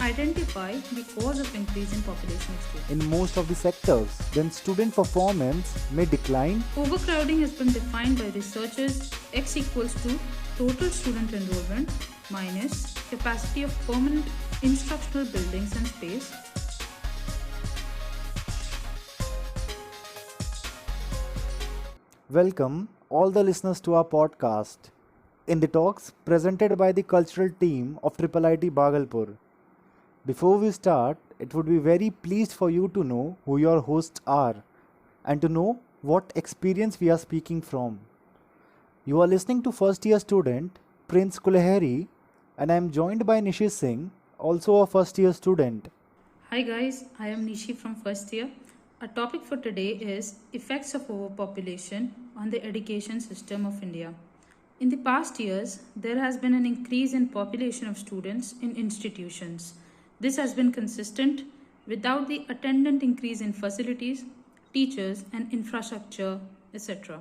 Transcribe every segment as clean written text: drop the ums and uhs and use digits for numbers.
identify the cause of increase in population of in students. most of the sectors, then student performance may decline. Overcrowding has been defined by researchers x equals to total student enrollment minus capacity of permanent instructional buildings and space. Welcome all the listeners to our podcast. In the talks presented by the cultural team of Triple IT Bhagalpur. Before we start, it would be very pleased for you to know who your hosts are and to know what experience we are speaking from. You are listening to first year student Prince Kulehari, and I am joined by Nishi Singh, also a first year student. Hi guys, I am Nishi from first year. Our topic for today is effects of overpopulation on the education system of India. In the past years, there has been an increase in population of students in institutions. This has been consistent without the attendant increase in facilities, teachers, and infrastructure, etc.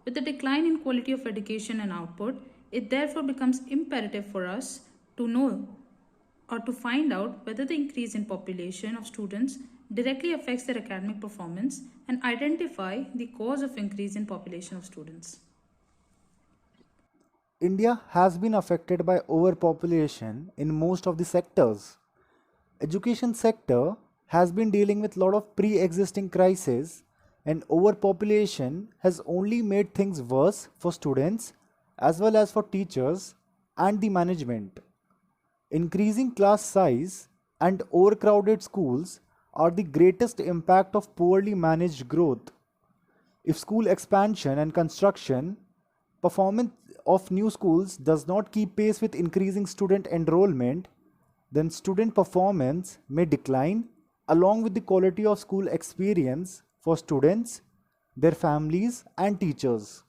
With the decline in quality of education and output, it therefore becomes imperative for us to know or to find out whether the increase in population of students directly affects their academic performance and identify the cause of increase in population of students. India has been affected by overpopulation in most of the sectors. Education sector has been dealing with a lot of pre-existing crises, and overpopulation has only made things worse for students as well as for teachers and the management. Increasing class size and overcrowded schools are the greatest impact of poorly managed growth. If school expansion and construction performance of new schools does not keep pace with increasing student enrollment, then student performance may decline along with the quality of school experience for students, their families, and teachers.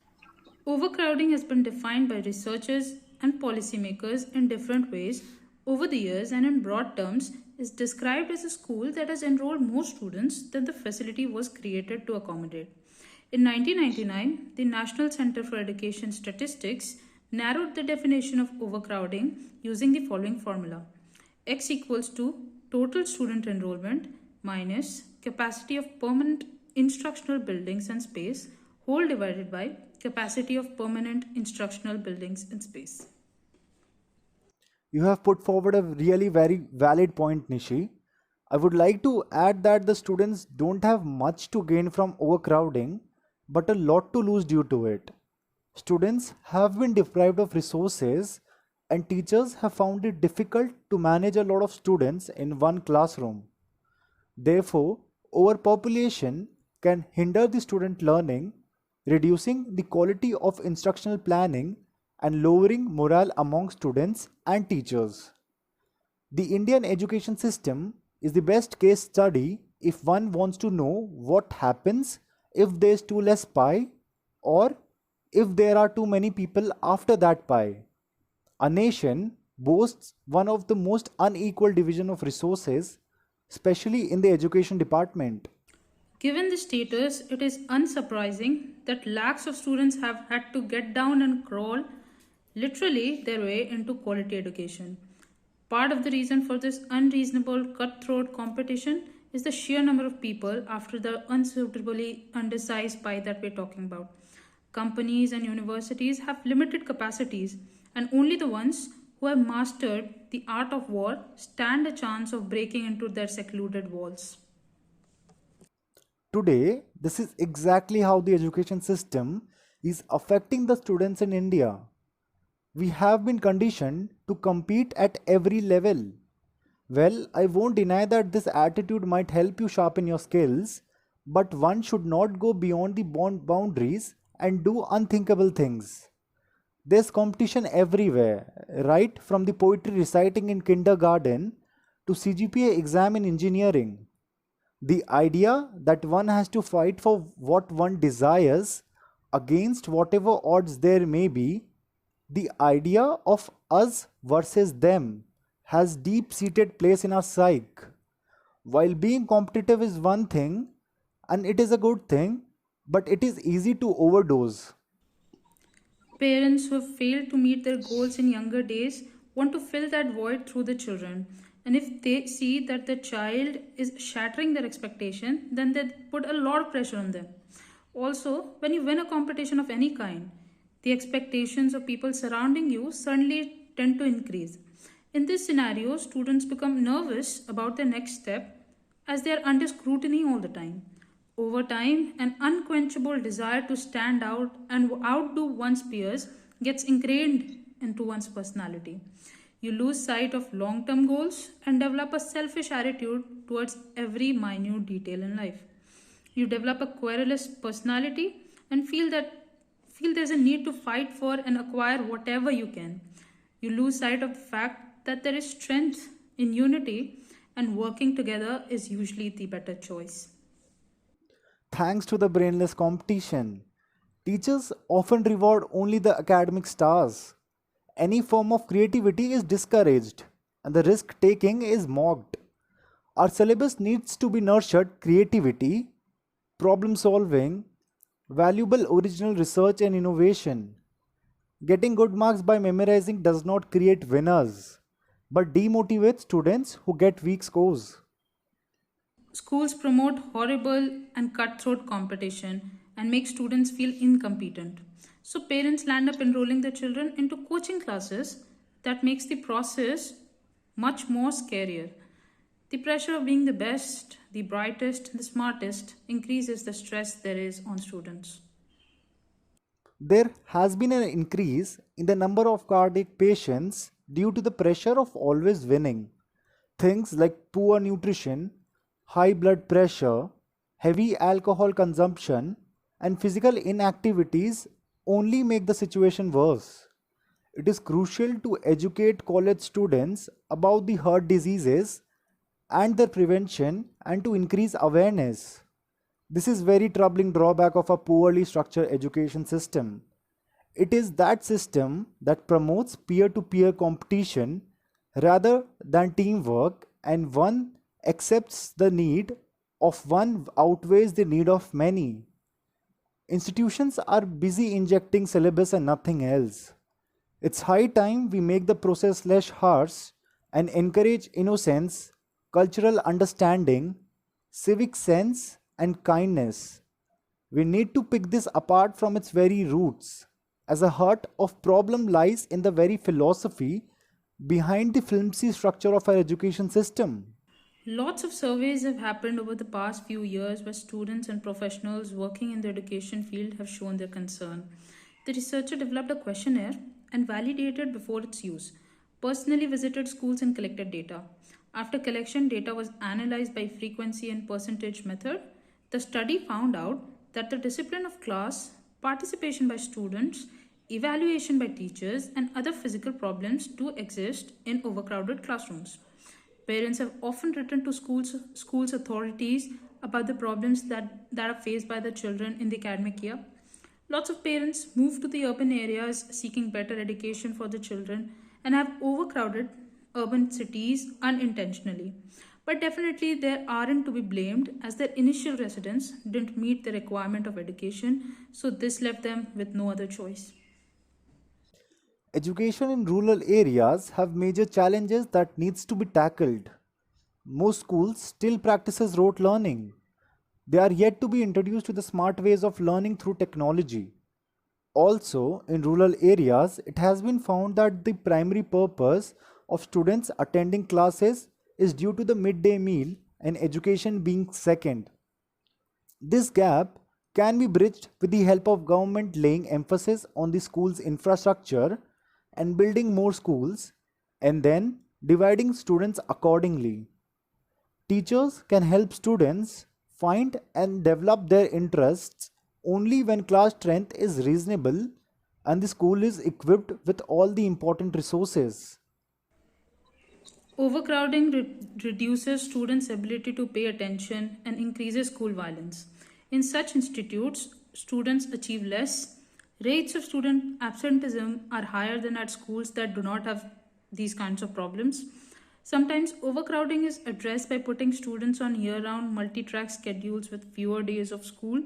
Overcrowding has been defined by researchers and policymakers in different ways over the years and in broad terms is described as a school that has enrolled more students than the facility was created to accommodate. In 1999, the National Center for Education Statistics narrowed the definition of overcrowding using the following formula: x equals to total student enrollment minus capacity of permanent instructional buildings and space whole divided by capacity of permanent instructional buildings and space. You have put forward a really very valid point, Nishi. I would like to add that the students don't have much to gain from overcrowding, but a lot to lose due to it. Students have been deprived of resources, and teachers have found it difficult to manage a lot of students in one classroom. Therefore, overpopulation can hinder the student learning, reducing the quality of instructional planning and lowering morale among students and teachers. The Indian education system is the best case study if one wants to know what happens if there is too less pie or if there are too many people after that pie. A nation boasts one of the most unequal division of resources, especially in the education department. Given the status, it is unsurprising that lakhs of students have had to get down and crawl literally their way into quality education. Part of the reason for this unreasonable cutthroat competition is the sheer number of people after the unsuitably undersized pie that we're talking about. Companies and universities have limited capacities, and only the ones who have mastered the art of war stand a chance of breaking into their secluded walls. Today, this is exactly how the education system is affecting the students in India. We have been conditioned to compete at every level. Well, I won't deny that this attitude might help you sharpen your skills, but one should not go beyond the boundaries and do unthinkable things. There's competition everywhere, right from the poetry reciting in kindergarten to CGPA exam in engineering. The idea that one has to fight for what one desires against whatever odds there may be, the idea of us versus them has deep seated place in our psyche. While being competitive is one thing and it is a good thing, but it is easy to overdose. Parents who have failed to meet their goals in younger days want to fill that void through the children. And if they see that the child is shattering their expectation, then they put a lot of pressure on them. Also, when you win a competition of any kind, the expectations of people surrounding you suddenly tend to increase. In this scenario, students become nervous about their next step as they are under scrutiny all the time. Over time, an unquenchable desire to stand out and outdo one's peers gets ingrained into one's personality. You lose sight of long term goals and develop a selfish attitude towards every minute detail in life. You develop a querulous personality and feel there's a need to fight for and acquire whatever you can. You lose sight of the fact that there is strength in unity and working together is usually the better choice. Thanks to the brainless competition, teachers often reward only the academic stars. Any form of creativity is discouraged and the risk taking is mocked. Our syllabus needs to be nurtured creativity, problem solving, valuable original research and innovation. Getting good marks by memorizing does not create winners, but demotivates students who get weak scores. Schools promote horrible and cutthroat competition and make students feel incompetent. So parents land up enrolling their children into coaching classes that makes the process much more scarier. The pressure of being the best, the brightest, the smartest increases the stress there is on students. There has been an increase in the number of cardiac patients due to the pressure of always winning. Things like poor nutrition, high blood pressure, heavy alcohol consumption, and physical inactivities only make the situation worse. It is crucial to educate college students about the heart diseases and their prevention and to increase awareness. This is very troubling drawback of a poorly structured education system. It is that system that promotes peer-to-peer competition rather than teamwork, and one accepts the need of one outweighs the need of many. Institutions are busy injecting syllabus and nothing else. It's high time we make the process less harsh and encourage innocence, cultural understanding, civic sense, and kindness. We need to pick this apart from its very roots, as the heart of problem lies in the very philosophy behind the flimsy structure of our education system. Lots of surveys have happened over the past few years where students and professionals working in the education field have shown their concern. The researcher developed a questionnaire and validated before its use, personally visited schools and collected data. After collection, data was analyzed by frequency and percentage method. The study found out that the discipline of class, participation by students, evaluation by teachers, and other physical problems do exist in overcrowded classrooms. Parents have often written to schools authorities about the problems that are faced by the children in the academic year. Lots of parents move to the urban areas seeking better education for the children and have overcrowded urban cities unintentionally. But definitely they aren't to be blamed as their initial residents didn't meet the requirement of education, so this left them with no other choice. Education in rural areas have major challenges that needs to be tackled. Most schools still practices rote learning. They are yet to be introduced to the smart ways of learning through technology. Also, in rural areas, it has been found that the primary purpose of students attending classes is due to the midday meal and education being second. This gap can be bridged with the help of government laying emphasis on the school's infrastructure and building more schools and then dividing students accordingly. Teachers can help students find and develop their interests only when class strength is reasonable and the school is equipped with all the important resources. Overcrowding reduces students' ability to pay attention and increases school violence. In such institutes, students achieve less. Rates of student absenteeism are higher than at schools that do not have these kinds of problems. Sometimes overcrowding is addressed by putting students on year round multi track schedules with fewer days of school.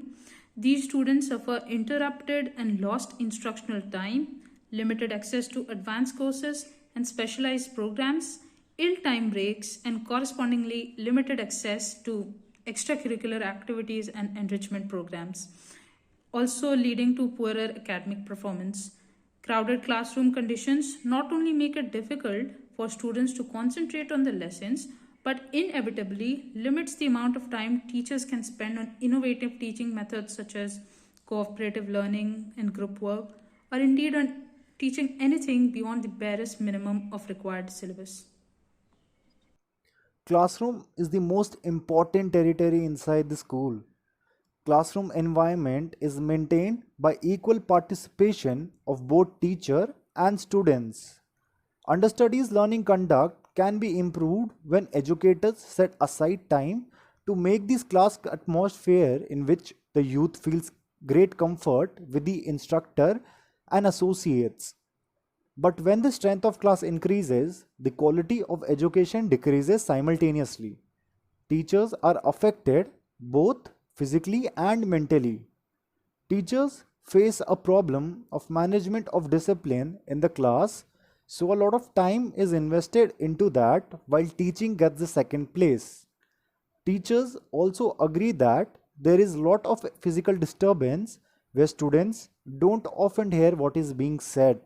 These students suffer interrupted and lost instructional time, limited access to advanced courses and specialized programs, Ill time breaks, and correspondingly limited access to extracurricular activities and enrichment programs, also leading to poorer academic performance. Crowded classroom conditions not only make it difficult for students to concentrate on the lessons, but inevitably limits the amount of time teachers can spend on innovative teaching methods such as cooperative learning and group work, or indeed on teaching anything beyond the barest minimum of required syllabus. Classroom is the most important territory inside the school. Classroom environment is maintained by equal participation of both teacher and students. Understudies learning conduct can be improved when educators set aside time to make this class atmosphere in which the youth feels great comfort with the instructor and associates. But when the strength of class increases, the quality of education decreases simultaneously. Teachers are affected both physically and mentally. Teachers face a problem of management of discipline in the class, so a lot of time is invested into that while teaching gets the second place. Teachers also agree that there is lot of physical disturbance where students don't often hear what is being said.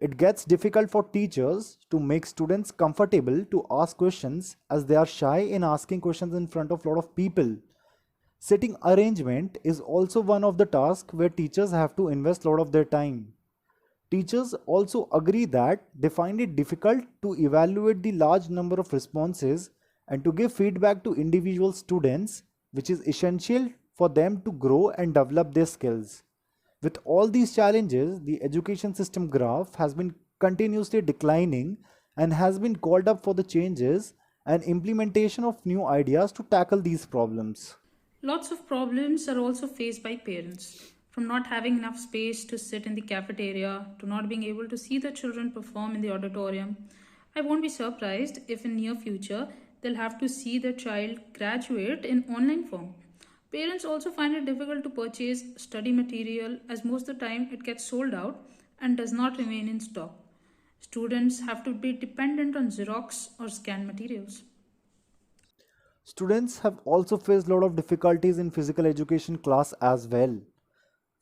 It gets difficult for teachers to make students comfortable to ask questions as they are shy in asking questions in front of a lot of people. Sitting arrangement is also one of the tasks where teachers have to invest a lot of their time. Teachers also agree that they find it difficult to evaluate the large number of responses and to give feedback to individual students, which is essential for them to grow and develop their skills. With all these challenges, the education system graph has been continuously declining and has been called up for the changes and implementation of new ideas to tackle these problems. Lots of problems are also faced by parents, from not having enough space to sit in the cafeteria to not being able to see the children perform in the auditorium. I won't be surprised if in near future they'll have to see their child graduate in online form. Parents also find it difficult to purchase study material as most of the time it gets sold out and does not remain in stock. Students have to be dependent on Xerox or scanned materials. Students have also faced a lot of difficulties in physical education class as well.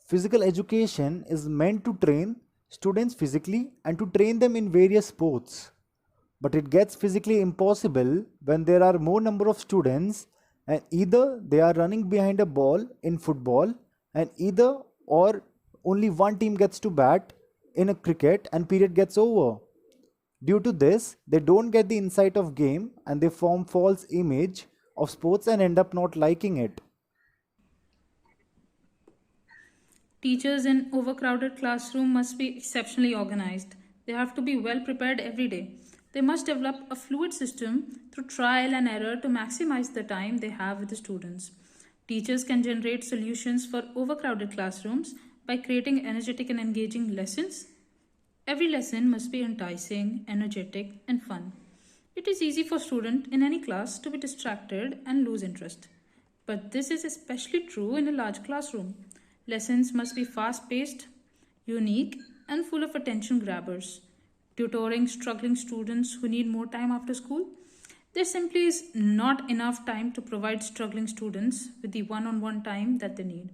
Physical education is meant to train students physically and to train them in various sports. But it gets physically impossible when there are more number of students and either they are running behind a ball in football and either or only one team gets to bat in a cricket and period gets over. Due to this, they don't get the insight of game and they form false image of sports and end up not liking it. Teachers in overcrowded classroom must be exceptionally organized. They have to be well prepared every day. They must develop a fluid system through trial and error to maximize the time they have with the students. Teachers can generate solutions for overcrowded classrooms by creating energetic and engaging lessons. Every lesson must be enticing, energetic, and fun. It is easy for student in any class to be distracted and lose interest. But this is especially true in a large classroom. Lessons must be fast paced, unique, and full of attention grabbers. Tutoring struggling students who need more time after school. There simply is not enough time to provide struggling students with the one on one time that they need.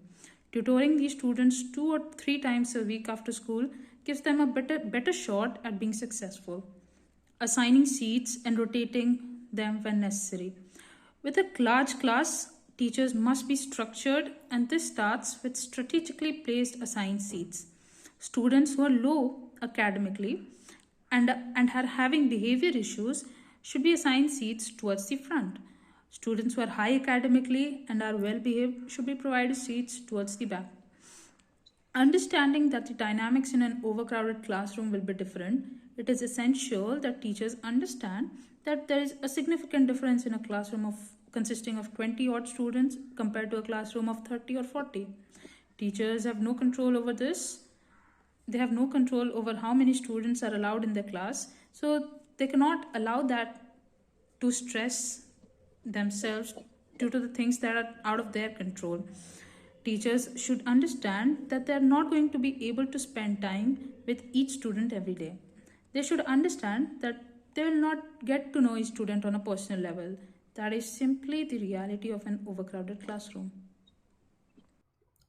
Tutoring these students 2 or 3 times a week after school gives them a better shot at being successful. Assigning seats and rotating them when necessary. With a large class, teachers must be structured, and this starts with strategically placed assigned seats. Students who are low academically and are having behavior issues should be assigned seats towards the front. Students who are high academically and are well behaved should be provided seats towards the back. Understanding that the dynamics in an overcrowded classroom will be different, it is essential that teachers understand that there is a significant difference in a classroom of consisting of 20 odd students compared to a classroom of 30 or 40. Teachers have no control over this. They have no control over how many students are allowed in their class, so they cannot allow that to stress themselves due to the things that are out of their control. Teachers should understand that they are not going to be able to spend time with each student every day. They should understand that they will not get to know each student on a personal level. That is simply the reality of an overcrowded classroom.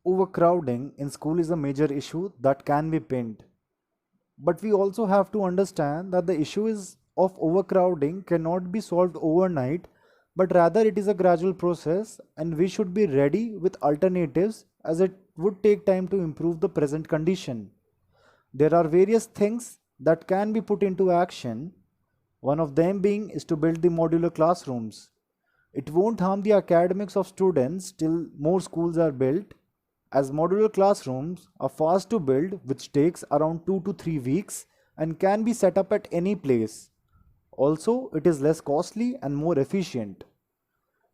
Overcrowding in school is a major issue that can be pinned. But we also have to understand that the issue is of overcrowding cannot be solved overnight, but rather it is a gradual process and we should be ready with alternatives as it would take time to improve the present condition. There are various things that can be put into action. One of them being is to build the modular classrooms. It won't harm the academics of students till more schools are built, as modular classrooms are fast to build, which takes around 2 to 3 weeks and can be set up at any place. Also, it is less costly and more efficient.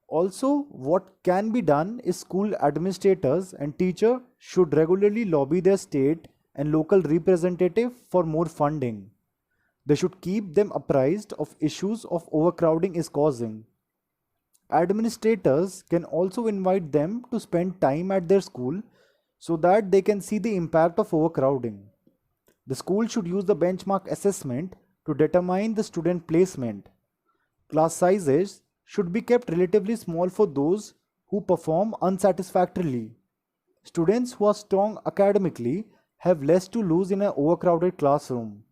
Also, what can be done is school administrators and teachers should regularly lobby their state and local representative for more funding. They should keep them apprised of issues of overcrowding is causing. Administrators can also invite them to spend time at their school so that they can see the impact of overcrowding. The school should use the benchmark assessment to determine the student placement. Class sizes should be kept relatively small for those who perform unsatisfactorily. Students who are strong academically have less to lose in an overcrowded classroom.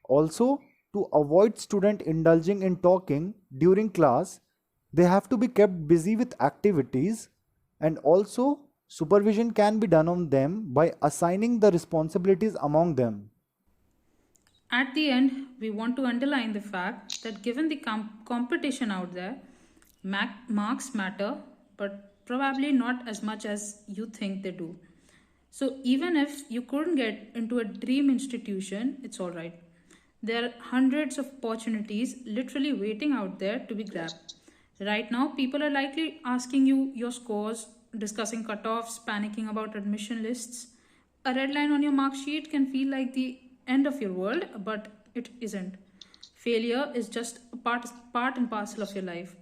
Also, to avoid student indulging in talking during class, they have to be kept busy with activities, and also supervision can be done on them by assigning the responsibilities among them. At the end, we want to underline the fact that given the competition out there, marks matter, but probably not as much as you think they do. So, even if you couldn't get into a dream institution, it's alright. There are hundreds of opportunities literally waiting out there to be grabbed. Right now, people are likely asking you your scores, discussing cutoffs, panicking about admission lists. A red line on your mark sheet can feel like the end of your world, but it isn't. Failure is just part and parcel of your life.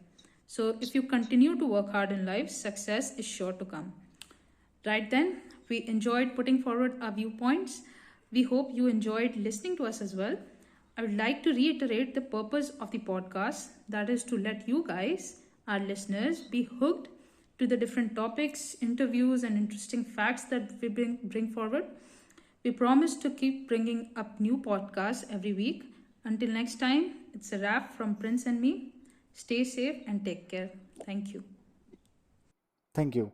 So, if you continue to work hard in life, success is sure to come. Right then, we enjoyed putting forward our viewpoints. We hope you enjoyed listening to us as well. I would like to reiterate the purpose of the podcast, that is to let you guys, our listeners, be hooked to the different topics, interviews, and interesting facts that we bring forward. We promise to keep bringing up new podcasts every week. Until next time, it's a wrap from Prince and me. Stay safe and take care. Thank you. Thank you.